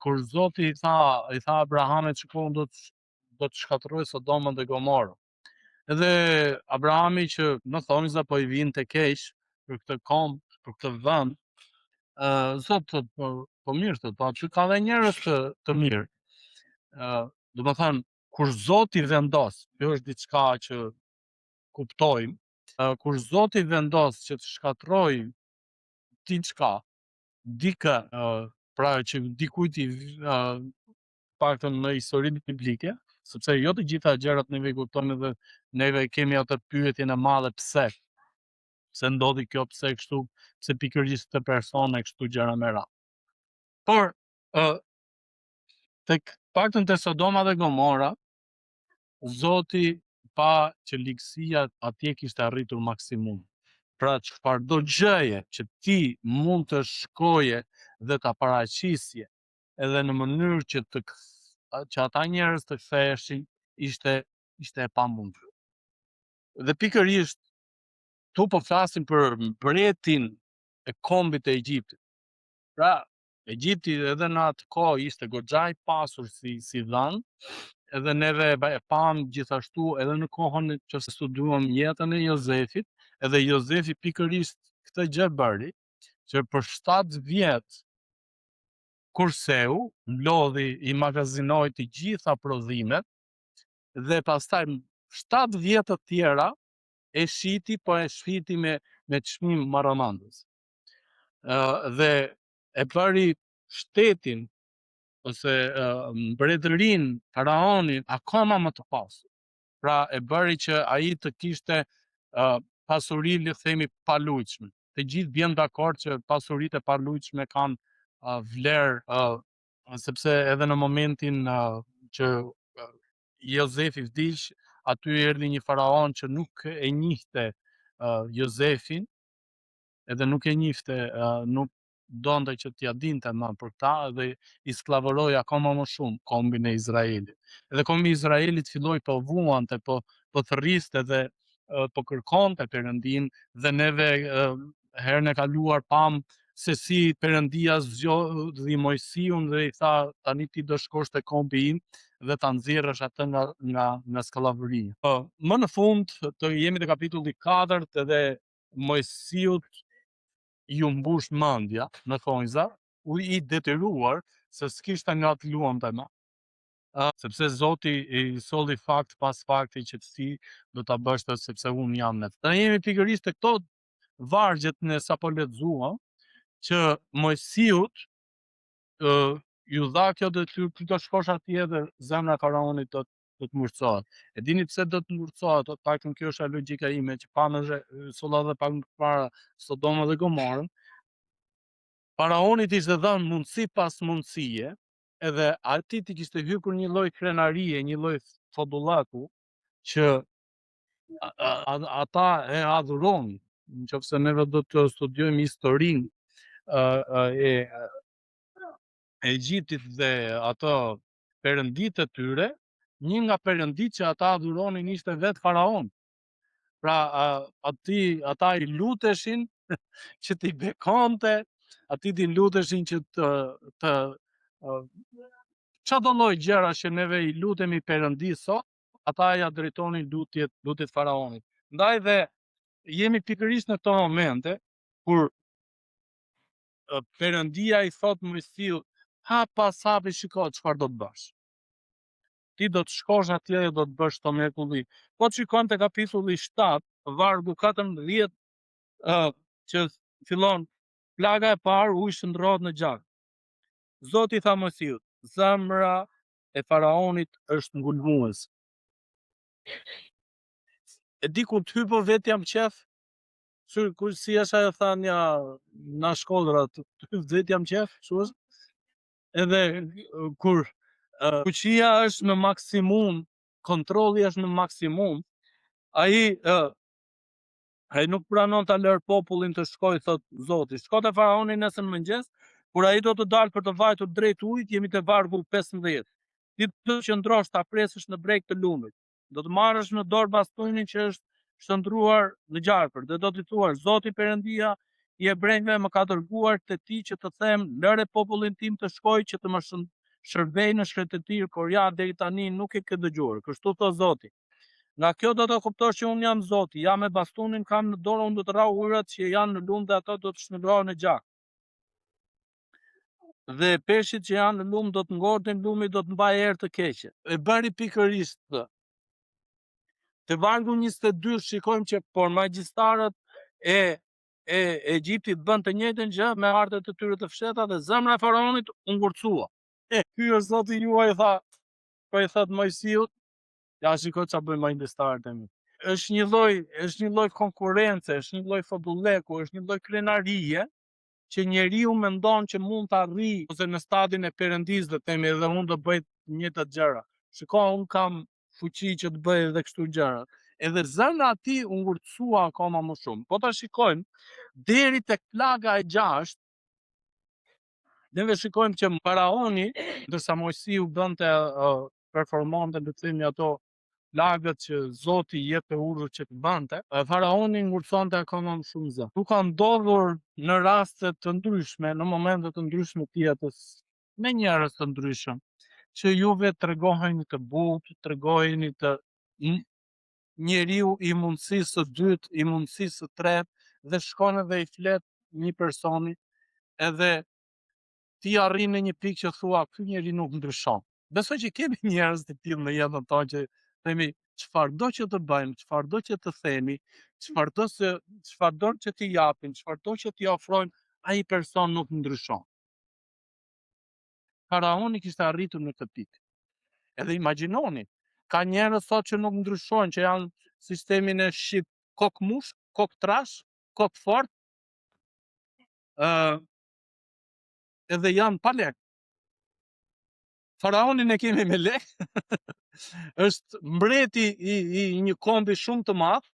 kur Zoti i tha Abrahamit që unë do të shkatërroj Sodomën dhe Gomorën. Edhe Abrahami që në thonjza po i vinte keq për këtë kom, për këtë vend, Zot thot, po mirë thot, po aty ka dhe njerëz të mirë. Do të thënë, kur Zoti vendos, kjo është diçka që kuptojmë, kur Zoti vendos që të shkatërroj diçka, dikë, pra që dikujt i paktën në historinë biblike, sepse jo të gjitha gjërat neve i kuptojmë dhe neve kemi atë pyetjen e madhe pse ndodhi kjo, pse kështu, pse pikërisht këtë person e kështu gjëra me radhë. Por tek paktën te Sodoma dhe Gomora, Zoti pa që ligësia atje kishte arritur maksimum. Pra çfarëdo gjëje që ti mund të shkoje dhe ta paraqisje edhe në mënyrë që ata njerëz të ktheheshin, ishte e pamundur. Dhe pikërisht tu po flasim për mbretin e kombit të Egjiptit. Pra, Egjipti edhe në atë kohë ishte goxha i pasur si vend, edhe neve e pam gjithashtu edhe në kohën që studuam jetën e Jozefit, edhe Jozefi pikërisht këtë gjë bëri, që për 7 vjet kurseu, mlodhi i magazinoi të gjitha prodhimet, dhe pastaj 7 vjet të tjera e shiti, po e shiti me çmim marramandës. Dhe e bëri shtetin ose mbretërinë, faraonin akoma më të pasur. Pra e bëri që ai të kishte pasuri, le të themi, palujshme. Të gjithë vjen dakord që pasuritë e palujshme kanë vlerë, sepse edhe në momentin që Jozefi vdiq, aty erdhi një faraon që nuk e njihte Jozefin, edhe nuk e njihte, nuk donte që t'ia dinte më për ta, dhe i skllavëroi akoma më shumë kombin e Izraelit. Edhe kombi i Izraelit filloi po vuante, po thërriste dhe po kërkonte Perëndin, dhe neve herën e kaluar pam se si Perëndia zgjodhi Mojsiun dhe i tha, tani ti do shkosh te kombi im dhe ta nxjerrësh atë nga skllavëria. Më në fund të jemi te kapitulli 4, edhe Mojsiut ju mbush mendja në thonjza, u i detyruar se s'kishte nga të luante më. Sepse Zoti i solli fakt pas fakti që ti do ta bësh të, sepse unë jam me të. Ne jemi pikërisht te këto vargjet ne sapo lexuam, që Mojsiut ju dha kjo detyrë, ti do shkosh atje dhe zemra e faraonit do të ngurcohet. E dini pse do të ngurcohet? Paktën kjo është logjika ime, që pamësh solla dhe pak më parë Sodoma dhe Gomorën. Faraonit ishte dhënë mundësi pas mundësie, edhe atij ti kishte hyrë një lloj krenarie, një lloj fodullaku, që ata e adhuronin. Nëse neve do të studiojmë historinë e Egjiptit dhe ato perënditë e tyre, një nga perënditë që ata adhuronin ishte vetë faraoni. Pra ata i luteshin që t'i bekonte, atij t'i luteshin që të çdo lloj gjëra që neve i lutemi Perëndisë sot, ata ja drejtonin lutjet faraonit. Ndaj dhe jemi pikërisht në këto momente kur Perëndia i thot Mojsiut, hap pas hapi, shiko çfarë do të bësh. Ti do të shkosh atje dhe do të bësh të mrekulli. Po të shikon te kapitulli 7, vargu 14, që fillon, plaga e parë, uji shndërrohet në gjak. Zoti tha Mojsiut, zemra e faraonit është ngulmuese. E di ku të hypo vetë jam qef, kur si është ajo thënia na shkollra, të hyp vetë jam qef, kështu është. Edhe kur fuqia është në maksimum, kontrolli është në maksimum, ai nuk pranon ta lër popullin të shkojë, thot Zoti. Shko te faraoni nesër në mëngjes, kur ai do të dalë për të vajtur drejt ujit, jemi te vargu 15. Ti do të qëndrosh ta presësh në breg të lumit. Do të marrësh në dorë bastonin që është shndruar në gjarpër, dhe do t'i thuash, Zoti Perëndia i ebrejve më ka dërguar te ti që të them, lëre popullin tim të shkojë që të më shërbej në shtretetir, por ja deri tani nuk e ke dëgjuar. Kështu thot Zoti. Nga kjo do të kuptosh që unë jam Zoti, ja me bastunin kam në dorë, unë do të rrau hyrat që janë në lumë dhe ato do të shndrohen në gjak. Dhe peshqit që janë në lumë do të ngorten, lumi do të mbajë erë të keqe. E bëri pikërisht këtë. Te vargu 22 shikojmë që por magjistarët e Egjiptit bën të njëjtën gjë me artet e tyre të fshehta dhe zemra e faraonit u ngurcua. Ky është Zoti juaj, tha, po i thot Mojsiut, ja shikoj çfarë bëjnë magjistarët e mi. Është një lloj konkurrence, është një lloj fotulleku, është një lloj krenarie që njeriu mendon që mund të arrijë ose në stadin e Perëndis do themi edhe unë do bëj të njëjtat gjëra. Shiko, unë kam fuqi që të bëj edhe kështu gjëra. Edhe zemra e tij u ngurtësua akoma më shumë. Po ta shikojmë deri tek plaga e 6, neve shikojmë që faraoni, ndërsa Mojsiu bënte performonte le të themi ato lagët që Zoti jepte urdhër që të bante, faraoni ngurthonte akoma më shumë zë. Tu ka ndodhur në raste të ndryshme, në momente të ndryshme të jetës, me njerëz të ndryshëm, që juve tregoheni të butë, tregoheni të njeriu i mundësisë së dytë, i mundësisë së tretë, dhe shkon edhe i flet një personi, edhe ti arrin në një pikë që thua, ky njeri nuk ndryshon. Besoj që kemi njerëz të tillë në jetën tonë që themi çfarëdo që të bëjmë, çfarëdo që të themi, çfarëdo që t'i japim, çfarëdo që t'i ofrojmë, ai person nuk ndryshon. Faraoni kishte arritur në këtë pikë. Edhe imagjinoni, ka njerëz sot që nuk ndryshojnë, që janë sistemin e shit, kok mush, kok trash, kok fort, edhe janë pa lek. Faraonin e kemi me lek, është mbreti i një kombi shumë të madh,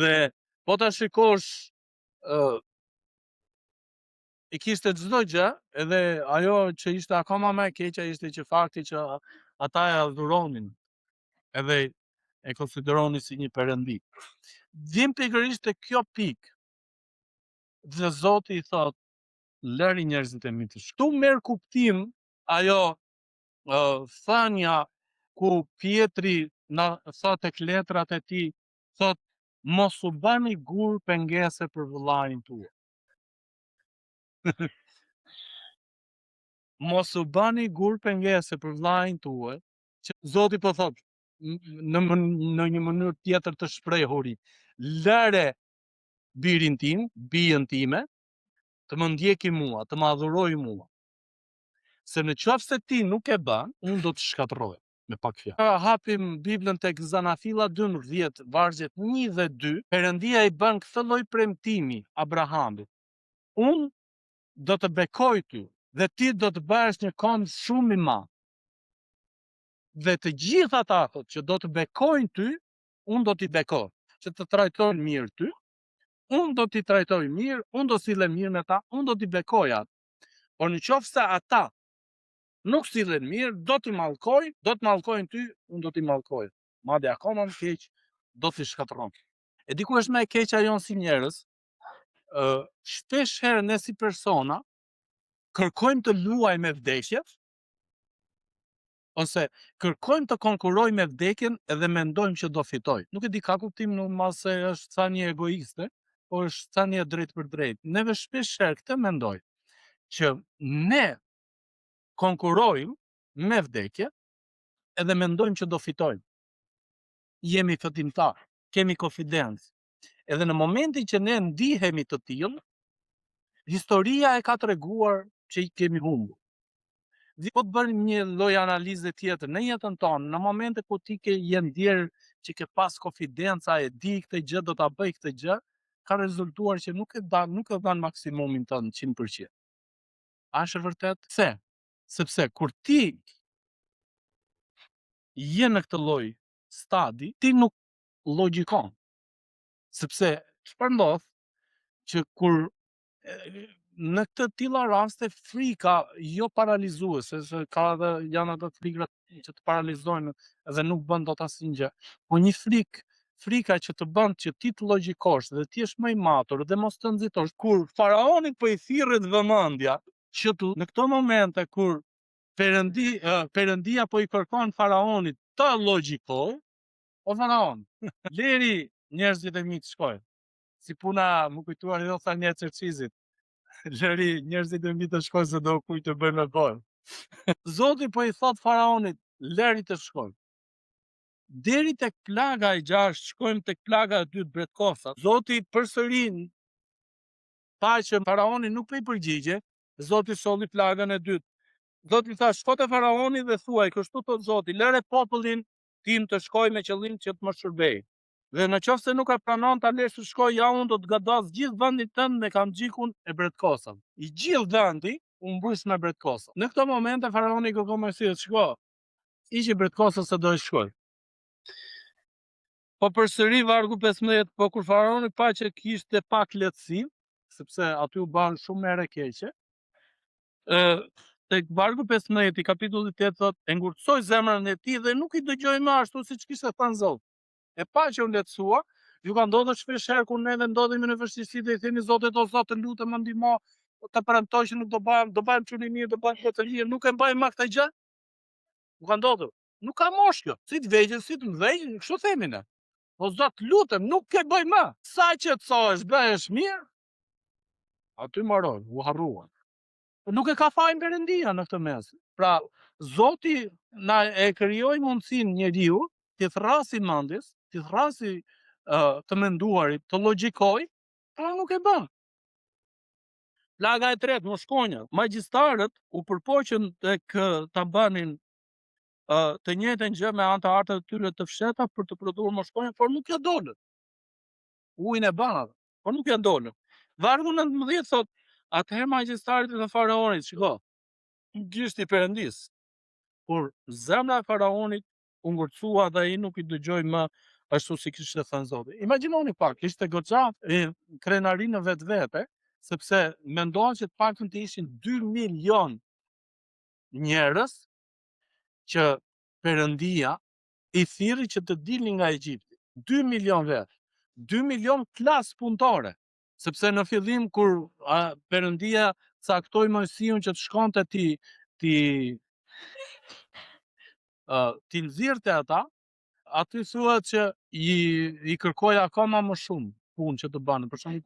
dhe po ta shikosh, i kishte çdo gjë, edhe ajo që ishte akoma më e keqja ishte që fakti që ata e adhuronin, edhe e konsideronin si një perëndi. Vjen pikërisht te kjo pikë, dhe Zoti i thot, lëri njerëzit e mi të shkojnë. Tu merr kuptim ajo thënia ku Pietri na thot tek letrat e tij, thot mos u bëni gur pengese për vëllain tuaj. Mos u bëni gur pengese për vëllain tuaj, që Zoti po thot në një mënyrë tjetër të shprehuri, lëre birin tim, bijën time, të më ndjeki mua, të më adhuroj mua. Se në qoftë se ti nuk e bën, unë do të shkatërroj, me pak fjalë. Hapim Biblën tek Zanafilla 12, vargjet 1 dhe 2, Perëndia i bën këtë lloj premtimi Abrahamit. Unë do të bekoj ty dhe ti do të bëhesh një kom shumë i madh. Dhe të gjithë ata që do të bekojnë ty, unë do t'i bekoj, që të trajtojnë mirë ty, unë do t'i trajtoj mirë, unë do sillen mirë me ta, unë do t'i bekoj atë. Por në qoftë se ata nuk sillen mirë, do t'i mallkoj, do të mallkojnë ty, unë do t'i mallkoj. Madje akoma më keq, do t'i shkatërroj. E diku është më e keqja jonë si njerëz, shpesh herë ne si persona kërkojmë të luajmë me vdekjet, ose kërkojmë të konkurrojmë me vdekjen edhe mendojmë që do fitoj. Nuk e di, ka kuptim në mas se është sa një egoiste, po është sa një drejt për drejt. Neve shpesh herë këtë mendoj, që ne konkurojmë me vdekje edhe mendojmë që do fitojmë. Jemi fitimtar, kemi konfidencë. Edhe në momentin që ne ndihemi të tillë, historia e ka treguar që i kemi humbur. Po të bëjmë një lloj analize tjetër në jetën tonë, në momente ku ti je ndjerë që ke pas konfidenca, e di këtë gjë, do ta bëj këtë gjë, ka rezultuar që nuk e dhan maksimumin tënd 100%. A është e vërtet? Pse? Sepse kur ti je në këtë lloj stadi, ti nuk logjikon. Sepse çfarë ndodh që kur në këtë tilla raste frika jo paralizuese, se janë ato frikra që të paralizojnë edhe nuk bën dot asnjë gjë, po një frikë frika që të bën që ti të logjikosh dhe ti jesh më i matur dhe mos të nxitosh. Kur faraonit po i thirrret vëmendja që në këto momente kur Perëndia po i kërkon faraonit të logjikoj, o faraon, leri njerëzit e mi të shkojnë. Si puna më kujtuar edhe tha një Cercizit. Lëri njerëzit e mi të shkojnë se do kujt të bëjnë me bojë. Zoti po i thot faraonit, lëri të shkojnë. Deri tek plaga e 6, shkojmë tek plaga e 2 Bretkosa. Zoti përsëri pa që faraoni nuk po i përgjigje, Zoti solli plagën e 2. Zoti tha, shko te faraoni dhe thuaj, kështu thot Zoti, lëre popullin tim të shkoj me qëllim që të më shërbej. Dhe në qoftë se nuk e pranon ta lesh të shkoj, ja unë do të gadas gjithë vendin tënd me Kamxhikun e Bretkosën. I gjithë vendi u mbrys me Bretkosën. Në këto momente faraoni kërkon Mojsiut, shko. Ishi Bretkosën se do të shkoj. Po përsëri vargu 15, po kur faraoni pa që kishte pak lehtësi, sepse aty u bën shumë merë keqe, tek vargu 15 i kapitullit 8 thot, e ngurtësoi zemrën e tij dhe nuk i dëgjoi më ashtu siç kishte thënë Zoti. E pa që u lehtësua, ju ka ndodhur shpesh herë kur neve ndodhemi në vështirësi dhe i themi Zotit, o Zot, të lutem më ndihmo, të premtoj që nuk do bëjmë çuni mirë, do bëjmë këtë mirë, nuk e bëjmë më këtë gjë. U ka ndodhur. Nuk ka mosh kjo. Si të vegjël, si të mëdhenj, kështu themi ne. O Zot, lutem, nuk e bëj më. Sa që të thosh, bëhesh mirë, aty mbaron, u harruan. Nuk e ka fajin Perëndia në këtë mes. Pra, Zoti na e krijoi mundësinë njeriu të thrasi mendjes, të thrasi të menduarit, të logjikoj, pra nuk e bën. Plaga e 3, moskonja. Magjistarët u përpoqën tek ta bënin të njëjtën gjë me anë të arteve të tyre të fshehta për të prodhuar moskonja, por nuk ja dolën. Ujin e bën atë, por nuk ja dolën. Vargu 19 thot, atëherë magjistarit dhe faraonit, shiko, gjishti Perëndis, kur zemra e faraonit u ngurtësua dhe ai nuk i dëgjoi më ashtu si kishte thënë Zoti. Imagjinoni pak, ishte goxha krenari në vetvete, sepse mendohen që të paktën të ishin 2 milion njerëz që Perëndia i thirrri që të dilnin nga Egjipti. 2 milion vetë. 2 milion klasë punëtore. Sepse në fillim kur Perëndia caktoi Mojsiun që të shkonte ti nxirrte ata, aty thuhet që i kërkoi akoma më shumë punë që të bënin. Për shembull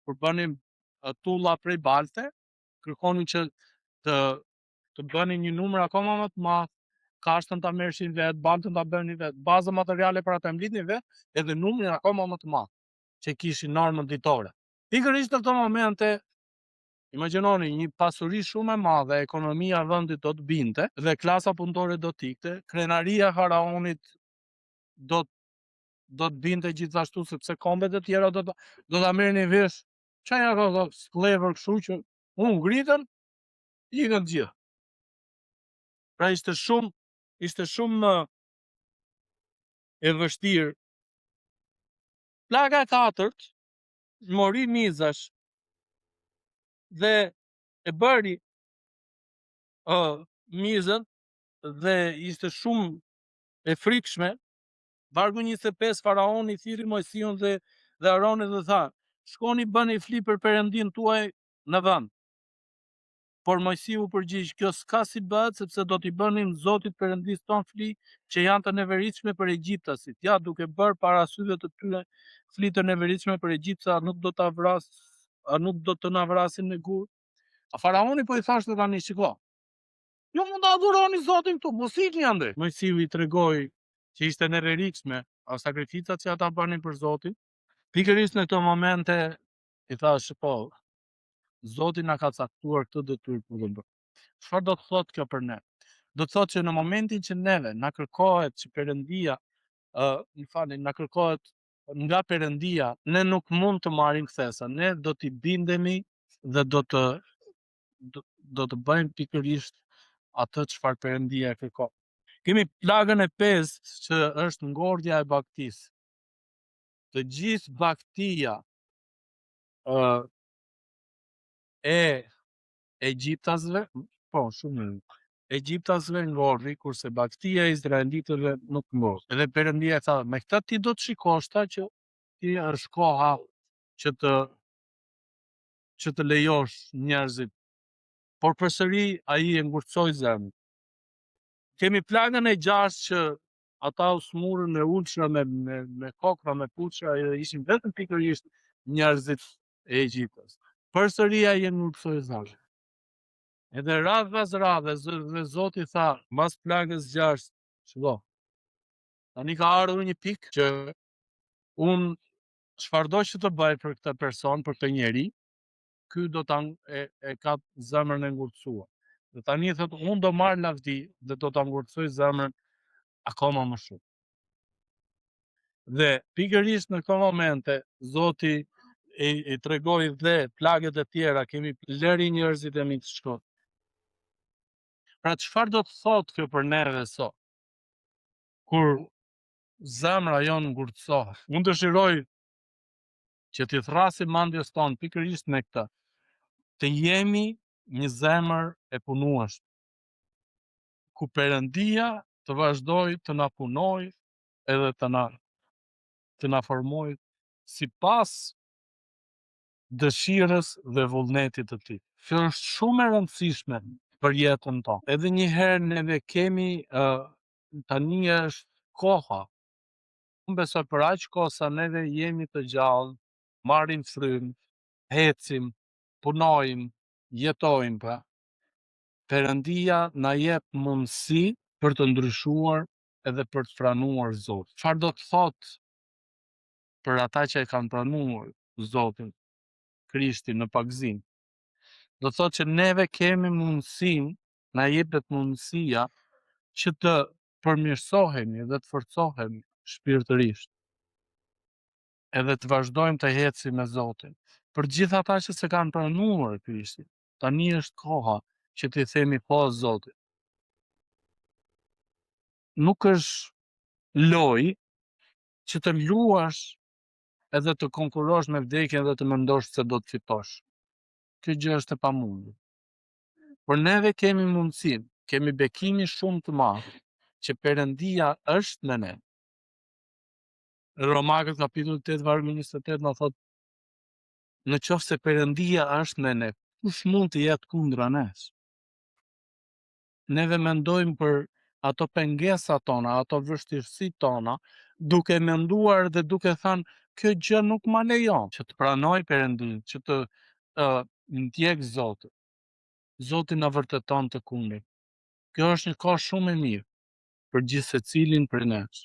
kur bënin tulla prej balte, kërkonin që të bënin një numër akoma më të madh, kashtën ta merrshin vet, baltën ta bënin vet, bazë materiale për ata mblidhnin vet, edhe numrin akoma më të madh që kishin normën ditore. Pikërisht në këto momente, imagjinoni një pasuri shumë e madhe, ekonomia e vendit do të binte dhe klasa punëtore do të ikte, krenaria e faraonit do të binte gjithashtu sepse kombet e tjera do ta merrnin vesh. Çfarë janë ato sklever kështu që u ngritën, ikën të gjithë. Pra ishte shumë e vështirë. Plaga e 4, mori mizash dhe e bëri mizën dhe ishte shumë e frikshme. Vargu 25, faraoni thirri Mojsiun dhe Aronin dhe tha, shkoni bëni fli për Perëndin tuaj në vend. Por Mojsiu përgjigj, kjo s'ka si bëhet, sepse do t'i bënim Zotit Perëndis ton fli që janë të neveritshme për egjiptasit. Ja, duke bërë para syve të tyre fli të neveritshme për egjipta, nuk do të na vrasin në gur. A faraoni po i thashte tani, shiko, ju mund ta adhuroni Zotin këtu, mos ikni ande. Mojsiu i tregoi që ishte neveritshme sakrificat që ata bënin për Zotin. Pikërisht në këto momente i thash, po, Zoti na ka caktuar këtë detyrë për të bërë. Çfarë do të thotë kjo për ne? Do të thotë që në momentin që neve na kërkohet që Perëndia, na kërkohet nga Perëndia, ne nuk mund të marrim kthesa. Ne do t'i bindemi dhe do të bëjmë pikërisht atë çfarë Perëndia e kërkon. Kemi plagën e 5 që është ngordhja e bagtisë. Të gjithë bagtia e egjiptasve, po, shumë Egjiptasve ngorri, kurse baktia e izraelitëve nuk ngorri. Edhe Perëndia tha, me këtë ti do të shikosh ta që ti është koha që të lejosh njerëzit. Por përsëri ai e ngurtësoi zemrën. Kemi plagën e 6 që ata u smurën me ulçra, me kokra, me puçra, edhe ishin vetëm pikërisht njerëzit e Egjiptës. Përsëri ai e ngurtësoi zemrën. Edhe radh pas radhe, dhe Zoti tha, mbas plagës 6, shiko, tani ka ardhur një pikë që unë çfarëdo që të bëj për këtë person, për këtë njeri, ky do ta e ka zemrën e ngurtësuar. Dhe tani thot, unë do marr lavdi dhe do ta ngurtësoj zemrën akoma më shumë. Dhe pikërisht në këto momente Zoti i tregoi dhe plagët e tjera, kemi lëri njerëzit e mi të shkojnë. Pra çfarë do të thotë kjo për neve sot? Kur zemra jonë ngurtësohet, unë dëshiroj që t'i thrasim mandjes tonë pikërisht me këtë, të jemi një zemër e punueshme, ku Perëndia të vazhdoj të na punoj edhe të na formoj sipas dëshirës dhe vullnetit të tij. Kjo është shumë e rëndësishme për jetën tonë. Edhe një herë neve kemi tani është koha. Unë besoj për aq kohë sa neve jemi të gjallë, marrim frymë, ecim, punojmë, jetojmë pra. Perëndia na jep mundësi për të ndryshuar edhe për të pranuar Zotin. Çfarë do të thotë për ata që e kanë pranuar Zotin Krishtin në pagëzim? Do të thotë që neve kemi mundësinë, na jepet mundësia që të përmirësohemi dhe të forcohemi shpirtërisht. Edhe të vazhdojmë të ecim me Zotin. Për gjithë ata që se kanë pranuar Krishtin, tani është koha që t'i themi po Zotit. Nuk është lojë që të luash edhe të konkurosh me vdekjen dhe të mendosh se do të fitosh. Kjo gjë është e pamundur. Por neve kemi mundësinë, kemi bekimin shumë të madh që Perëndia është me ne. Romakët kapitulli 8 vargu 28 na thot, në qoftë se Perëndia është me ne, kush mund të jetë kundra nesh? Neve mendojmë për ato pengesa tona, ato vështirësi tona, duke menduar dhe duke thënë, kjo gjë nuk ma lejon që të pranoj Perëndin, që të ndjek Zotin. Zoti na vërteton të kundërt. Kjo është një kohë shumë e mirë për gjithë secilin prej nesh.